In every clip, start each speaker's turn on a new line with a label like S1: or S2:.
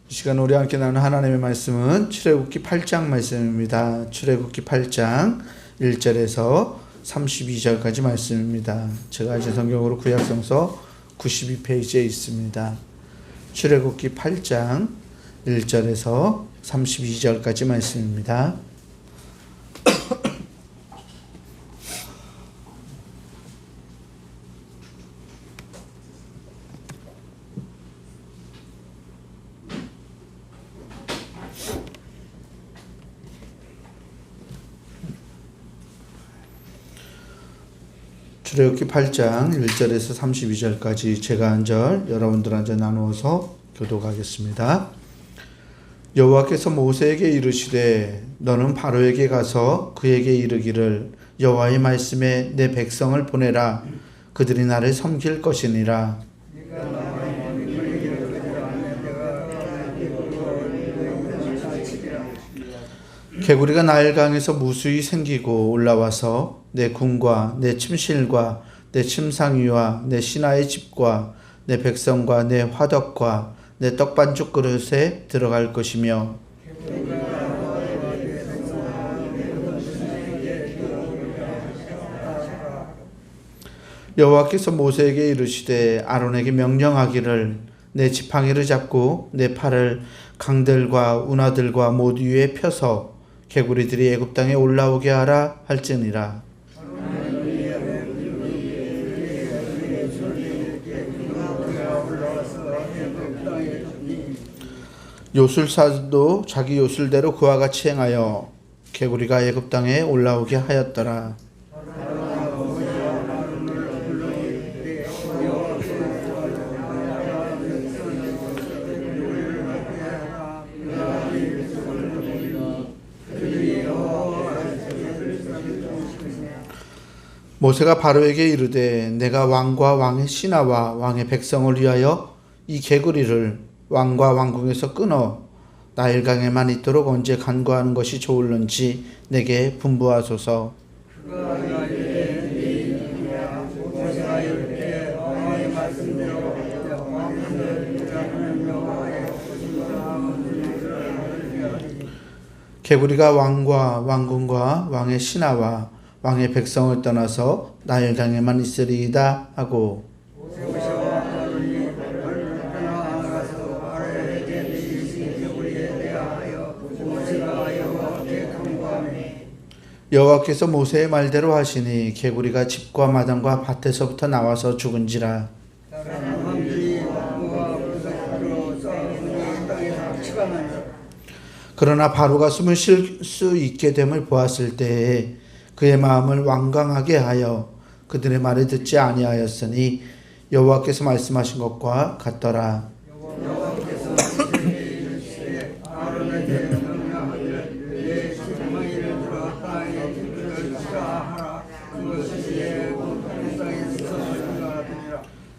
S1: 이 시간 우리 함께 나누는 하나님의 말씀은 출애굽기 8장 말씀입니다. 출애굽기 8장 1절에서 32절까지 말씀입니다. 제가 이제 성경으로 구약성서 92페이지에 있습니다. 출애굽기 8장 1절에서 32절까지 말씀입니다. 출애굽기 8장 1절에서 32절까지 제가 한 절, 여러분들 한 절 나누어서 교독하겠습니다. 여호와께서 모세에게 이르시되 너는 바로에게 가서 그에게 이르기를 여호와의 말씀에 내 백성을 보내라. 그들이 나를 섬길 것이니라. 개구리가 나일강에서 무수히 생기고 올라와서 내 궁과 내 침실과 내 침상위와 내 신하의 집과 내 백성과 내 화덕과 내 떡반죽 그릇에 들어갈 것이며 여호와께서 모세에게 이르시되 아론에게 명령하기를 내 지팡이를 잡고 내 팔을 강들과 운하들과 모두 위에 펴서 개구리들이 애굽 땅에 올라오게 하라 할지니라. 요술사도 자기 요술대로 그와 같이 행하여 개구리가 애굽 땅에 올라오게 하였더라. 모세가 바로에게 이르되 내가 왕과 왕의 신하와 왕의 백성을 위하여 이 개구리를 왕과 왕궁에서 끊어 나일강에만 있도록 언제 간구하는 것이 좋을런지 내게 분부하소서. 개구리가 왕과 왕궁과 왕의 신하와 왕의 백성을 떠나서 나일강에만 있으리이다 하고 여호와께서 모세의 말대로 하시니 개구리가 집과 마당과 밭에서부터 나와서 죽은지라. 그러나 바로가 숨을 쉴 수 있게 됨을 보았을 때에 그의 마음을 완강하게 하여 그들의 말을 듣지 아니하였으니 여호와께서 말씀하신 것과 같더라.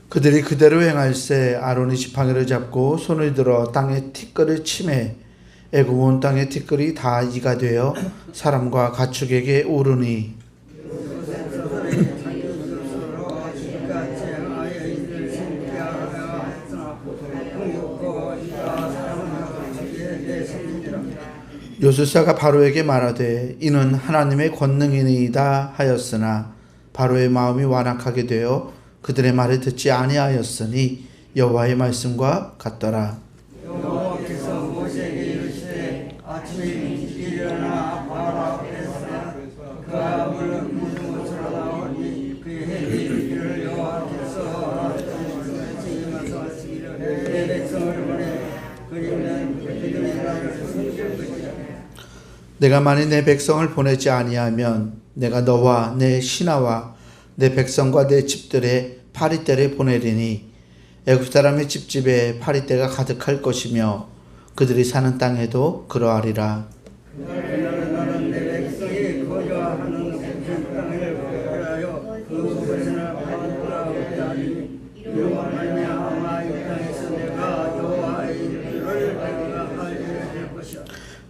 S1: 그들이 그대로 행할세 아론이 지팡이를 잡고 손을 들어 땅에 티끌을 치매 애굽 온 땅의 티끌이 다 이가 되어 사람과 가축에게 오르니 요술사가 바로에게 말하되 이는 하나님의 권능이니이다 하였으나 바로의 마음이 완악하게 되어 그들의 말을 듣지 아니하였으니 여호와의 말씀과 같더라.
S2: 여호와께서 모세에게 이르시되 아침에 일어나 바로 앞에서 그 아무를 묻은 곳으로 나오니 그의 해를 이르기를 여호와께서 지금서 하시기를 내 백성을 보내 그리면 그들이 나를 섬길 것이라.
S1: 내가 만일 내 백성을 보내지 아니하면 내가 너와 내 신하와 내 백성과 내 집들의 파리떼를 보내리니 애굽 사람의 집집에 파리떼가 가득할 것이며 그들이 사는 땅에도 그러하리라.
S2: 나는 내 백성이 거주하는 그 땅을 보하여 그곳을 바라보게 하리니 이로 말미암아 이 땅에서 내가 여호와의 이름을 알게 될 것이라.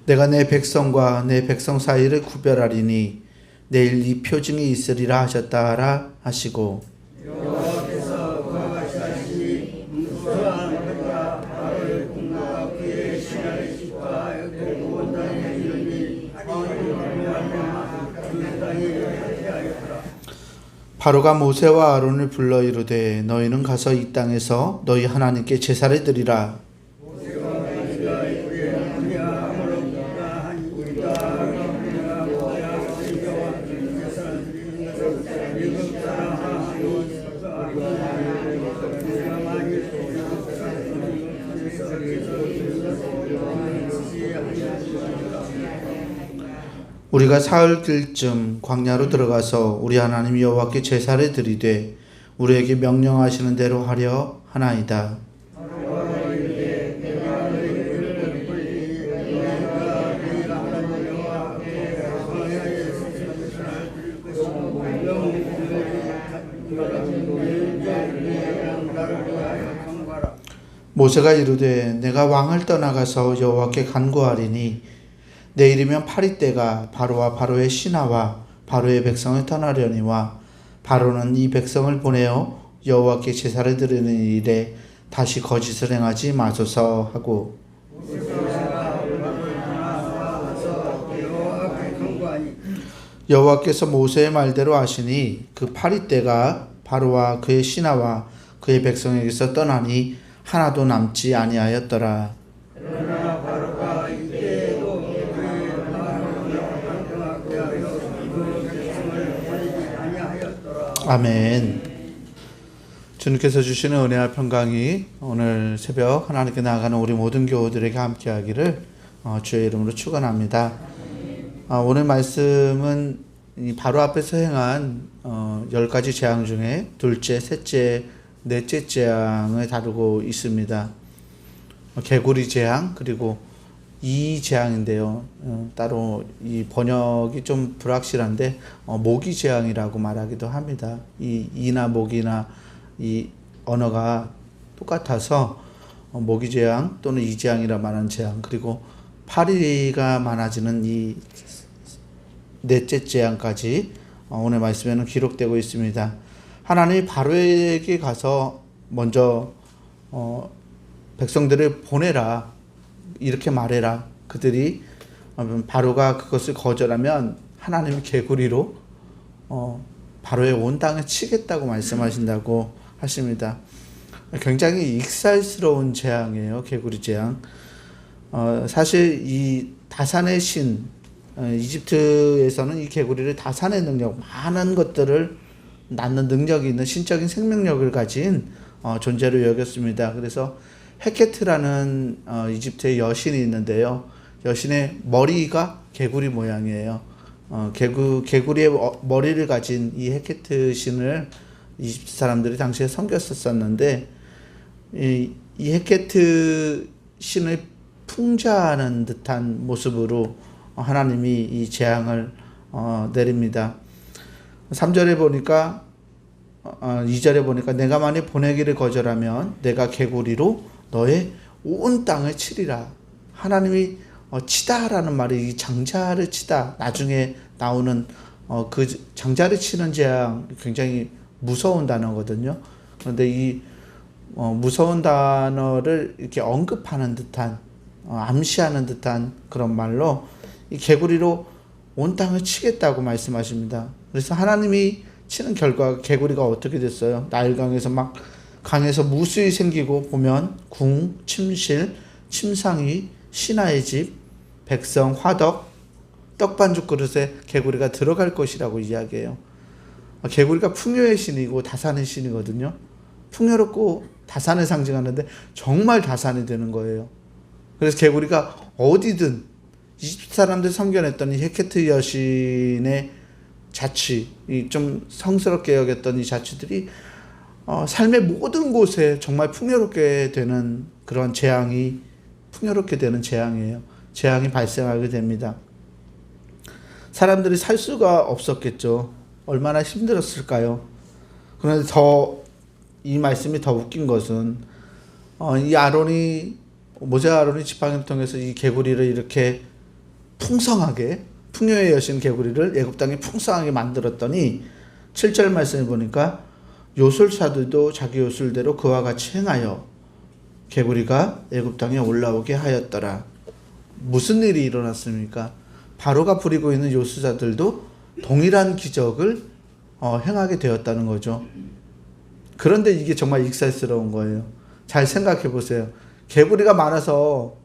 S1: 내가 내 백성과 내 백성 사이를 구별하리니 내일 이 표징이 있으리라 하셨다라 하시고
S2: 여호와께서 그와 같이 하시니 무수한 것과 바로의 궁과 그의
S1: 바로가 모세와 아론을 불러 이르되 너희는 가서 이 땅에서 너희 하나님께 제사를 드리라. 우리가 사흘길쯤 광야로 들어가서 우리 하나님 여호와께 제사를 드리되 우리에게 명령하시는 대로 하려 하나이다. 모세가 이르되 내가 왕을 떠나가서 여호와께 간구하리니 내일이면 파리떼가 바로와 바로의 신하와 바로의 백성을 떠나려니와 바로는 이 백성을 보내어 여호와께 제사를 드리는 일에 다시 거짓을 행하지 마소서 하고 여호와께서 모세의 말대로 하시니 그 파리떼가 바로와 그의 신하와 그의 백성에게서 떠나니 하나도 남지 아니하였더라. 아멘. 주님께서 주시는 은혜와 평강이 오늘 새벽 하나님께 나아가는 우리 모든 교우들에게 함께하기를 주의 이름으로 축원합니다. 오늘 말씀은 바로 앞에서 행한 10가지 재앙 중에 둘째, 셋째, 넷째 재앙을 다루고 있습니다. 개구리 재앙 그리고 이 재앙인데요. 따로 이 번역이 좀 불확실한데 모기 재앙이라고 말하기도 합니다. 이 이나 모기나 이 언어가 똑같아서 모기 재앙 또는 이 재앙이라 말하는 재앙 그리고 파리가 많아지는 이 넷째 재앙까지 오늘 말씀에는 기록되고 있습니다. 하나님이 바로에게 가서 먼저 백성들을 보내라 이렇게 말해라. 그들이 바로가 그것을 거절하면 하나님이 개구리로 바로의 온 땅을 치겠다고 말씀하신다고 하십니다. 굉장히 익살스러운 재앙이에요. 개구리 재앙. 사실 이 다산의 신 이집트에서는 이 개구리를 다산의 능력 많은 것들을 낳는 능력이 있는 신적인 생명력을 가진 존재로 여겼습니다. 그래서 헤케트라는 이집트의 여신이 있는데요. 여신의 머리가 개구리 모양이에요. 개구리의 머리를 가진 이 헤케트 신을 이집트 사람들이 당시에 섬겼었는데 이 헤케트 신을 풍자하는 듯한 모습으로 하나님이 이 재앙을 내립니다. 3절에 보니까 2절에 보니까 내가 만일 보내기를 거절하면 내가 개구리로 너의 온 땅을 치리라. 하나님이 치다라는 말이 이 장자를 치다 나중에 나오는 그 장자를 치는 재앙 굉장히 무서운 단어거든요. 그런데 이 무서운 단어를 이렇게 언급하는 듯한 암시하는 듯한 그런 말로 이 개구리로 온 땅을 치겠다고 말씀하십니다. 그래서 하나님이 치는 결과 개구리가 어떻게 됐어요? 나일강에서 막 강에서 무수히 생기고 보면 궁, 침실, 침상이, 신하의 집, 백성, 화덕, 떡반죽 그릇에 개구리가 들어갈 것이라고 이야기해요. 개구리가 풍요의 신이고 다산의 신이거든요. 풍요롭고 다산을 상징하는데 정말 다산이 되는 거예요. 그래서 개구리가 어디든 이집트 사람들 섬겨냈던 이 헤케트 여신의 자취, 좀 성스럽게 여겼던 이 자취들이 삶의 모든 곳에 정말 풍요롭게 되는 그런 재앙이 풍요롭게 되는 재앙이에요. 재앙이 발생하게 됩니다. 사람들이 살 수가 없었겠죠. 얼마나 힘들었을까요? 그런데 이 말씀이 더 웃긴 것은 이 모세 아론이 지팡이를 통해서 이 개구리를 이렇게 풍성하게 풍요의 여신 개구리를 애굽 땅에 풍성하게 만들었더니 7절 말씀을 보니까 요술사들도 자기 요술대로 그와 같이 행하여 개구리가 애굽 땅에 올라오게 하였더라. 무슨 일이 일어났습니까? 바로가 부리고 있는 요술사들도 동일한 기적을 행하게 되었다는 거죠. 그런데 이게 정말 익살스러운 거예요. 잘 생각해 보세요. 개구리가 많아서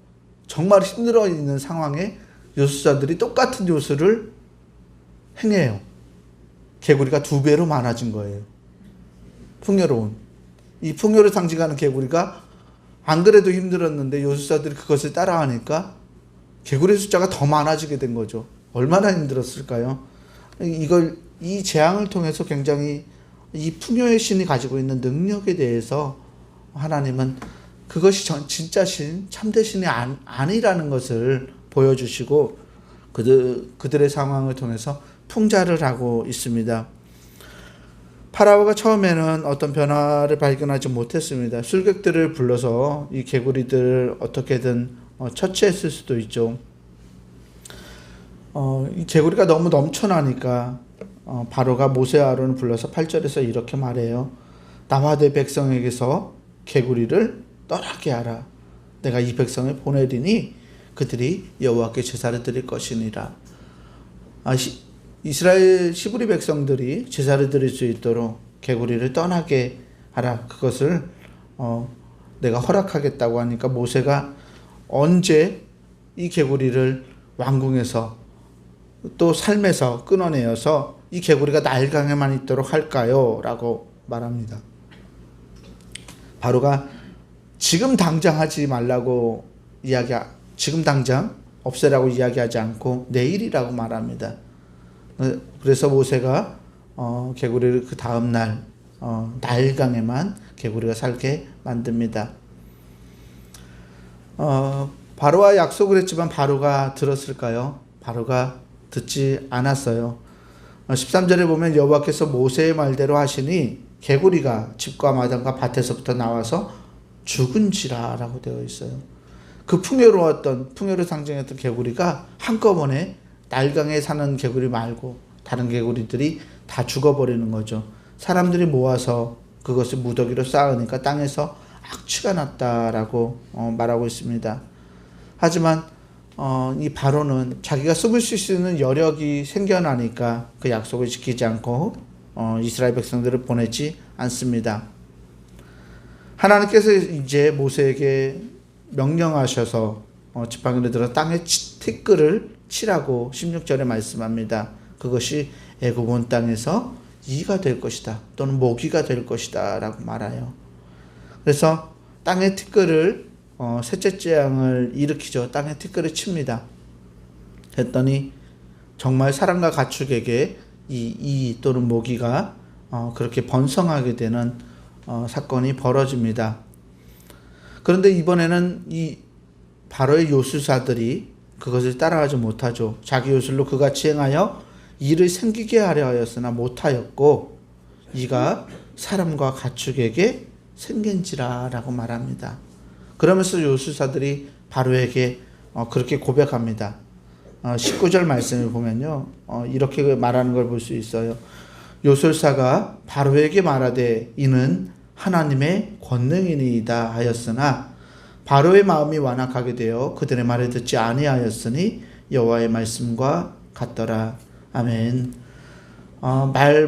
S1: 정말 힘들어 있는 상황에 요술사들이 똑같은 요술을 행해요. 개구리가 2배로 많아진 거예요. 풍요로운. 이 풍요를 상징하는 개구리가 안 그래도 힘들었는데 요술사들이 그것을 따라하니까 개구리 숫자가 더 많아지게 된 거죠. 얼마나 힘들었을까요? 이 재앙을 통해서 굉장히 이 풍요의 신이 가지고 있는 능력에 대해서 하나님은 그것이 진짜 신, 참된 신이 아니라는 것을 보여주시고 그들의 상황을 통해서 풍자를 하고 있습니다. 파라오가 처음에는 어떤 변화를 발견하지 못했습니다. 술객들을 불러서 이 개구리들을 어떻게든 처치했을 수도 있죠. 이 개구리가 너무 넘쳐나니까 바로가 모세와 아론을 불러서 8절에서 이렇게 말해요. 나와 내 백성에게서 개구리를 떠나게 하라. 내가 이 백성을 보내리니 그들이 여호와께 제사를 드릴 것이니라. 이스라엘 시브리 백성들이 제사를 드릴 수 있도록 개구리를 떠나게 하라. 그것을 내가 허락하겠다고 하니까 모세가 언제 이 개구리를 왕궁에서 또 삶에서 끊어내어서 이 개구리가 날강에만 있도록 할까요? 라고 말합니다. 바로가 지금 당장 하지 말라고 지금 당장 없애라고 이야기하지 않고 내일이라고 말합니다. 그래서 모세가 개구리를 그 다음날 나일강에만 개구리가 살게 만듭니다. 바로와 약속을 했지만 바로가 들었을까요? 바로가 듣지 않았어요. 13절에 보면 여호와께서 모세의 말대로 하시니 개구리가 집과 마당과 밭에서부터 나와서 죽은지라 라고 되어 있어요. 그 풍요를 상징했던 개구리가 한꺼번에 나일강에 사는 개구리 말고 다른 개구리들이 다 죽어버리는 거죠. 사람들이 모아서 그것을 무더기로 쌓으니까 땅에서 악취가 났다라고 말하고 있습니다. 하지만 이 바로는 자기가 숨을 수 있는 여력이 생겨나니까 그 약속을 지키지 않고 이스라엘 백성들을 보내지 않습니다. 하나님께서 이제 모세에게 명령하셔서 지팡이를 들어 땅에 티끌을 치라고 16절에 말씀합니다. 그것이 애굽 온 땅에서 이가 될 것이다 또는 모기가 될 것이다 라고 말해요. 그래서 땅에 티끌을 셋째 재앙을 일으키죠. 땅에 티끌을 칩니다. 했더니 정말 사람과 가축에게 이 또는 모기가 그렇게 번성하게 되는 사건이 벌어집니다. 그런데 이번에는 이 바로의 요술사들이 그것을 따라하지 못하죠. 자기 요술로 그같이 행하여 이를 생기게 하려 하였으나 못하였고 이가 사람과 가축에게 생긴지라 라고 말합니다. 그러면서 요술사들이 바로에게 그렇게 고백합니다. 19절 말씀을 보면요. 이렇게 말하는 걸 볼 수 있어요. 요술사가 바로에게 말하되 이는 하나님의 권능이니이다 하였으나 바로의 마음이 완악하게 되어 그들의 말을 듣지 아니하였으니 여호와의 말씀과 같더라. 아멘.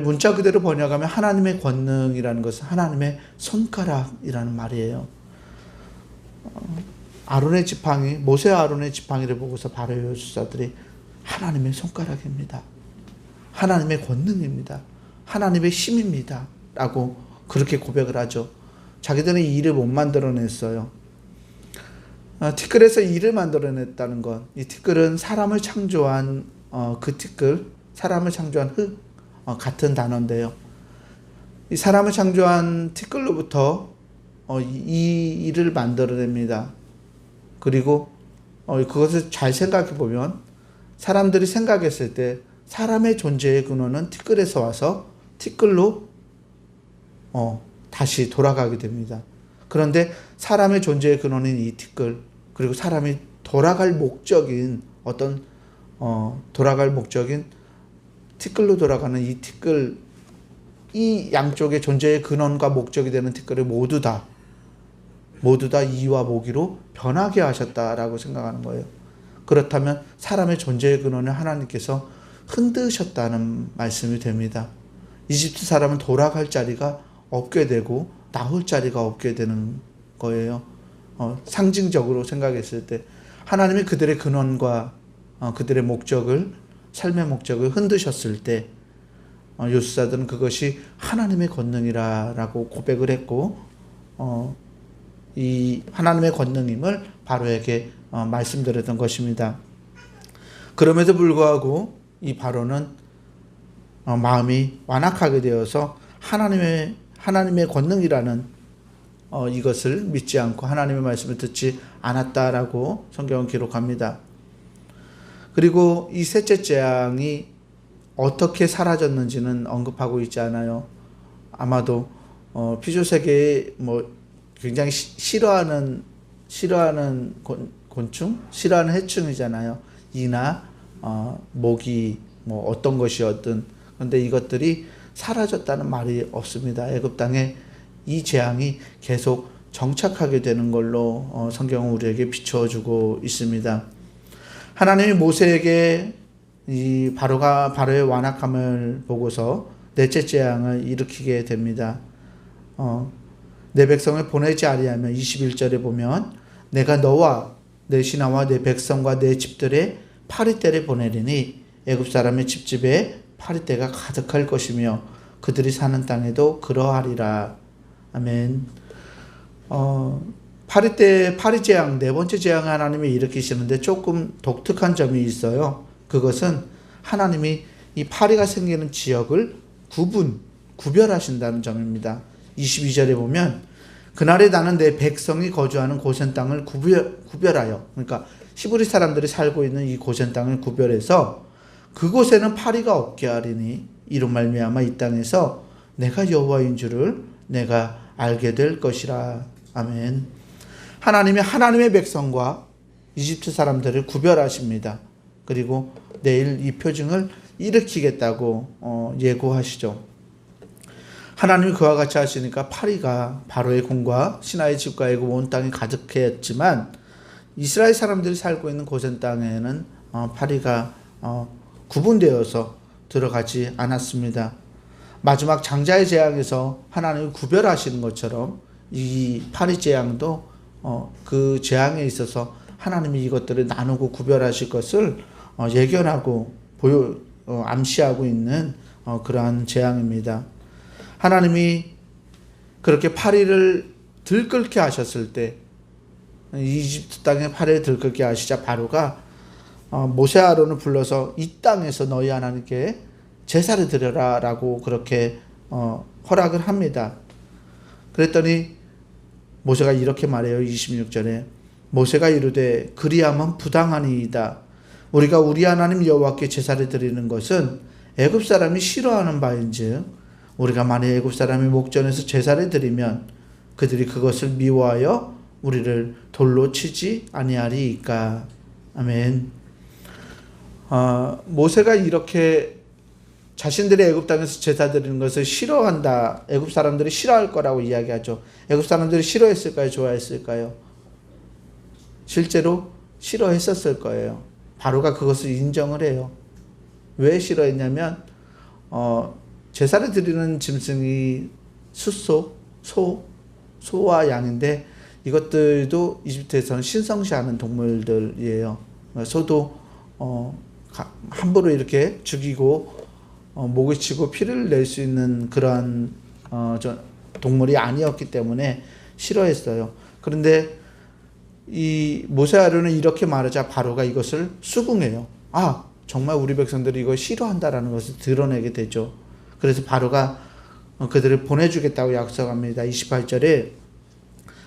S1: 문자 그대로 번역하면 하나님의 권능이라는 것은 하나님의 손가락이라는 말이에요. 아론의 지팡이, 모세와 아론의 지팡이를 보고서 바로의 요술사들이 하나님의 손가락입니다. 하나님의 권능입니다. 하나님의 힘입니다. 라고 그렇게 고백을 하죠. 자기들은 이 일을 못 만들어냈어요. 티끌에서 이를 만들어냈다는 것. 이 티끌은 사람을 창조한 그 티끌, 사람을 창조한 흙 같은 단어인데요. 이 사람을 창조한 티끌로부터 이 일을 만들어냅니다. 그리고 그것을 잘 생각해 보면 사람들이 생각했을 때 사람의 존재의 근원은 티끌에서 와서 티끌로 다시 돌아가게 됩니다. 그런데 사람의 존재의 근원인 이 티끌, 그리고 사람이 돌아갈 목적인 티끌로 돌아가는 이 티끌, 이 양쪽의 존재의 근원과 목적이 되는 티끌을 모두 다 이와 모기로 변하게 하셨다라고 생각하는 거예요. 그렇다면 사람의 존재의 근원을 하나님께서 흔드셨다는 말씀이 됩니다. 이집트 사람은 돌아갈 자리가 없게 되고 나올 자리가 없게 되는 거예요. 상징적으로 생각했을 때 하나님이 그들의 근원과 그들의 목적을, 삶의 목적을 흔드셨을 때 요술사들은 그것이 하나님의 권능이라고 고백을 했고 이 하나님의 권능임을 바로에게 말씀드렸던 것입니다. 그럼에도 불구하고 이 바로는 마음이 완악하게 되어서 하나님의 권능이라는 이것을 믿지 않고 하나님의 말씀을 듣지 않았다라고 성경은 기록합니다. 그리고 이 셋째 재앙이 어떻게 사라졌는지는 언급하고 있지 않아요. 아마도 피조세계에 굉장히 싫어하는 곤충, 싫어하는 해충이잖아요. 이나 모기 어떤 것이었든. 그런데 이것들이 사라졌다는 말이 없습니다. 애굽 땅에 이 재앙이 계속 정착하게 되는 걸로 성경은 우리에게 비춰주고 있습니다. 하나님이 모세에게 이 바로의 완악함을 보고서 넷째 재앙을 일으키게 됩니다. 내 백성을 보내지 아니하면 21절에 보면 내가 너와 내 신하와 내 백성과 내 집들의 파리떼를 보내리니 애굽 사람의 집집에 파리떼가 가득할 것이며 그들이 사는 땅에도 그러하리라. 아멘. 파리재앙, 네 번째 재앙을 하나님이 일으키시는데 조금 독특한 점이 있어요. 그것은 하나님이 이 파리가 생기는 지역을 구별하신다는 점입니다. 22절에 보면 그날에 나는 내 백성이 거주하는 고센 땅을 구별하여, 그러니까 히브리 사람들이 살고 있는 이 고센 땅을 구별해서 그곳에는 파리가 없게 하리니 이로 말미암아 이 땅에서 내가 여호와인 줄을 내가 알게 될 것이라. 아멘. 하나님이 하나님의 백성과 이집트 사람들을 구별하십니다. 그리고 내일 이 표징을 일으키겠다고 예고하시죠. 하나님이 그와 같이 하시니까 파리가 바로의 궁과 신하의 집과 애굽 온 땅이 가득했지만 이스라엘 사람들이 살고 있는 고센 땅에는 파리가 구분되어서 들어가지 않았습니다. 마지막 장자의 재앙에서 하나님이 구별하시는 것처럼 이 파리 재앙도 그 재앙에 있어서 하나님이 이것들을 나누고 구별하실 것을 예견하고 암시하고 있는 그러한 재앙입니다. 하나님이 그렇게 파리를 들끓게 하셨을 때 이집트 땅에 파리를 들끓게 하시자 바로가 모세 아론을 불러서 이 땅에서 너희 하나님께 제사를 드려라 라고 그렇게 허락을 합니다. 그랬더니 모세가 이렇게 말해요. 26절에 모세가 이르되 그리하면 부당하니이다. 우리가 우리 하나님 여호와께 제사를 드리는 것은 애굽 사람이 싫어하는 바인즉 우리가 만일 애굽 사람이 목전에서 제사를 드리면 그들이 그것을 미워하여 우리를 돌로 치지 아니하리이까. 아멘. 모세가 이렇게 자신들의 애굽 땅에서 제사 드리는 것을 싫어한다. 애굽 사람들이 싫어할 거라고 이야기하죠. 애굽 사람들이 싫어했을까요? 좋아했을까요? 실제로 싫어했었을 거예요. 바로가 그것을 인정을 해요. 왜 싫어했냐면 제사를 드리는 짐승이 소와 양인데 이것들도 이집트에서는 신성시하는 동물들이에요. 소도 함부로 이렇게 죽이고 목을 치고 피를 낼 수 있는 그러한 동물이 아니었기 때문에 싫어했어요. 그런데 이 모세 아론은 이렇게 말하자 바로가 이것을 수긍해요. 정말 우리 백성들이 이걸 싫어한다라는 것을 드러내게 되죠. 그래서 바로가 그들을 보내주겠다고 약속합니다. 28절에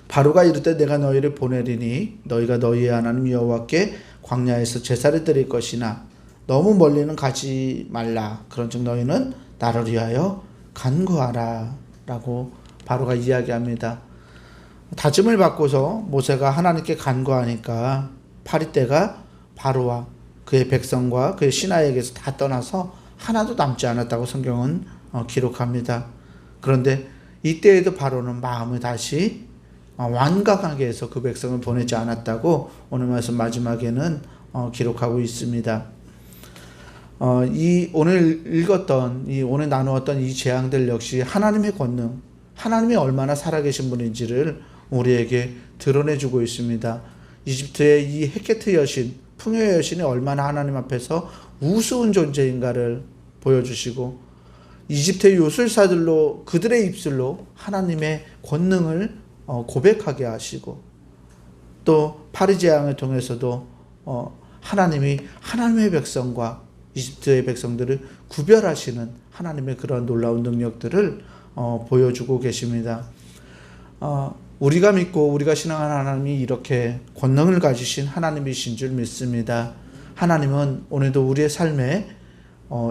S1: 바로가 이르되 내가 너희를 보내리니 너희가 너희의 하나님 여호와께 광야에서 제사를 드릴 것이나 너무 멀리는 가지 말라. 그런즉 너희는 나를 위하여 간구하라 라고 바로가 이야기합니다. 다짐을 받고서 모세가 하나님께 간구하니까 파리떼가 바로와 그의 백성과 그의 신하에게서 다 떠나서 하나도 남지 않았다고 성경은 기록합니다. 그런데 이때에도 바로는 마음을 다시 완강하게 해서 그 백성을 보내지 않았다고 오늘 말씀 마지막에는 기록하고 있습니다. 이 오늘 읽었던 이 오늘 나누었던 이 재앙들 역시 하나님의 권능, 하나님이 얼마나 살아계신 분인지를 우리에게 드러내주고 있습니다. 이집트의 이 헤케트 여신, 풍요의 여신이 얼마나 하나님 앞에서 우스운 존재인가를 보여주시고, 이집트의 요술사들로 그들의 입술로 하나님의 권능을 고백하게 하시고, 또 파리제왕을 통해서도 하나님이 하나님의 백성과 이집트의 백성들을 구별하시는 하나님의 그런 놀라운 능력들을 보여주고 계십니다. 우리가 믿고 우리가 신앙하는 하나님이 이렇게 권능을 가지신 하나님이신 줄 믿습니다. 하나님은 오늘도 우리의 삶에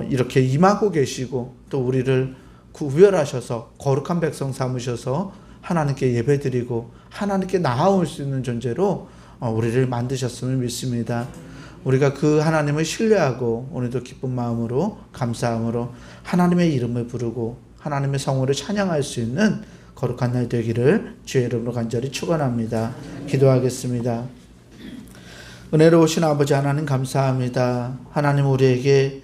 S1: 이렇게 임하고 계시고, 또 우리를 구별하셔서 거룩한 백성 삼으셔서 하나님께 예배드리고 하나님께 나아올 수 있는 존재로 우리를 만드셨음을 믿습니다. 우리가 그 하나님을 신뢰하고 오늘도 기쁜 마음으로 감사함으로 하나님의 이름을 부르고 하나님의 성호를 찬양할 수 있는 거룩한 날 되기를 주의 이름으로 간절히 축원합니다. 기도하겠습니다. 은혜로우신 아버지 하나님 감사합니다. 하나님 우리에게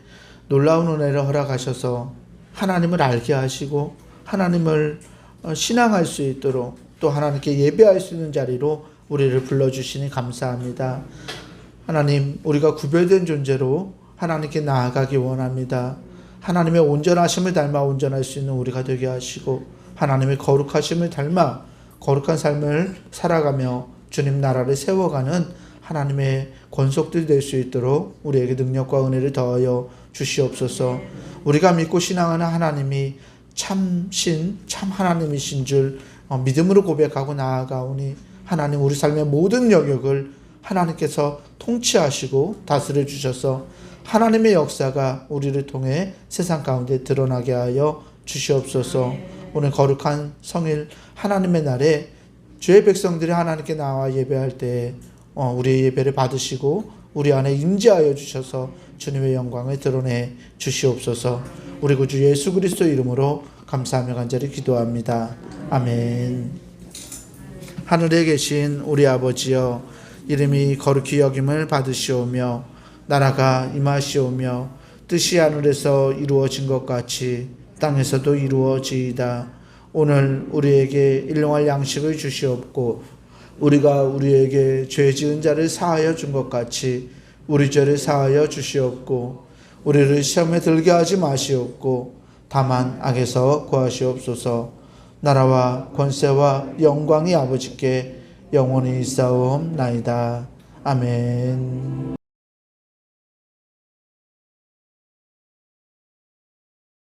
S1: 놀라운 은혜를 허락하셔서 하나님을 알게 하시고 하나님을 신앙할 수 있도록 또 하나님께 예배할 수 있는 자리로 우리를 불러주시니 감사합니다. 하나님, 우리가 구별된 존재로 하나님께 나아가기 원합니다. 하나님의 온전하심을 닮아 온전할 수 있는 우리가 되게 하시고 하나님의 거룩하심을 닮아 거룩한 삶을 살아가며 주님 나라를 세워가는 하나님의 권속들이 될 수 있도록 우리에게 능력과 은혜를 더하여 주시옵소서. 우리가 믿고 신앙하는 하나님이 참신, 참 하나님이신 줄 믿음으로 고백하고 나아가오니 하나님 우리 삶의 모든 영역을 하나님께서 통치하시고 다스려 주셔서 하나님의 역사가 우리를 통해 세상 가운데 드러나게 하여 주시옵소서. 오늘 거룩한 성일 하나님의 날에 주의 백성들이 하나님께 나와 예배할 때 우리의 예배를 받으시고 우리 안에 임재하여 주셔서 주님의 영광을 드러내 주시옵소서. 우리 구주 예수 그리스도 이름으로 감사하며 간절히 기도합니다. 아멘. 하늘에 계신 우리 아버지여, 이름이 거룩히 여김을 받으시오며 나라가 임하시오며 뜻이 하늘에서 이루어진 것 같이 땅에서도 이루어지이다. 오늘 우리에게 일용할 양식을 주시옵고 우리가 우리에게 죄 지은 자를 사하여 준 것 같이 우리 죄를 사하여 주시옵고 우리를 시험에 들게 하지 마시옵고 다만 악에서 구하시옵소서. 나라와 권세와 영광이 아버지께 영원히 있사옵나이다. 아멘.